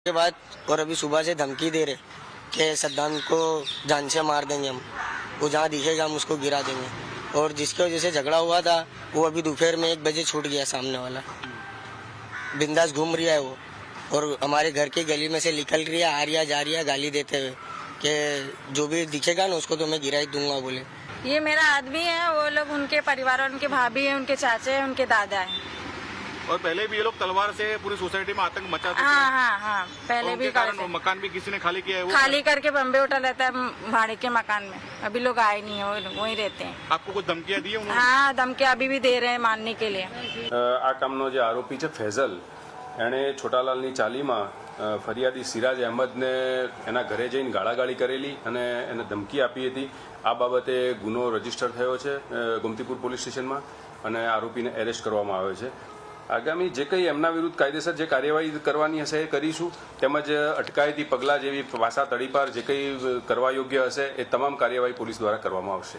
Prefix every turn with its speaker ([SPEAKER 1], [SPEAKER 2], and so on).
[SPEAKER 1] के बाद और अभी सुबह से धमकी दे रहे कि सद्दाम को जान से मार देंगे हम, वो जहाँ दिखेगा हम उसको गिरा देंगे। और जिसकी वजह से झगड़ा हुआ था वो अभी दोपहर में 1 बजे छूट गया, सामने वाला बिंदास घूम रहा है वो, और हमारे घर की गली में से निकल रही है, आ रही है जा रही है गाली देते हुए कि जो भी दिखेगा ना उसको तो मैं गिरा ही दूंगा बोले।
[SPEAKER 2] ये मेरा आदमी है, वो लोग उनके परिवार, उनके भाभी है, उनके चाचे हैं, उनके दादा हैं।
[SPEAKER 3] और पहले भी ये लोग तलवार से पूरी सोसाइटी में आतंक मचाते थे।
[SPEAKER 2] हाँ, पहले भी
[SPEAKER 3] कारण मकान भी किसी ने खाली किया है, वो
[SPEAKER 2] खाली करके बम्बे उठा लेता है भाड़े के मकान में। अभी लोग आए नहीं है, वहीं रहते हैं।
[SPEAKER 3] आपको कुछ धमकियां दी है उन्होंने?
[SPEAKER 2] हाँ, धमकियां अभी भी दे रहे हैं मानने के लिए।
[SPEAKER 4] આ કામનો જે આરોપી છે ફેઝલ, એણે છોટાલાલની ચાલીમાં ફરિયાદી સિરાજ અહેમદને એના ઘરે જઈને ગાળાગાળી કરેલી અને એને ધમકી આપી હતી। આ બાબતે ગુનો રજીસ્ટર થયો છે ગોમતીપુર પોલીસ સ્ટેશનમાં અને આરોપીને એરેસ્ટ કરવામાં આવ્યો છે। આગામી જે કંઈ એમના વિરુદ્ધ કાયદેસર જે કાર્યવાહી કરવાની હશે એ કરીશું, તેમજ અટકાયતી પગલાં જેવી પાસા તડીપાર જે કંઈ કરવા યોગ્ય હશે એ તમામ કાર્યવાહી પોલીસ દ્વારા કરવામાં આવશે।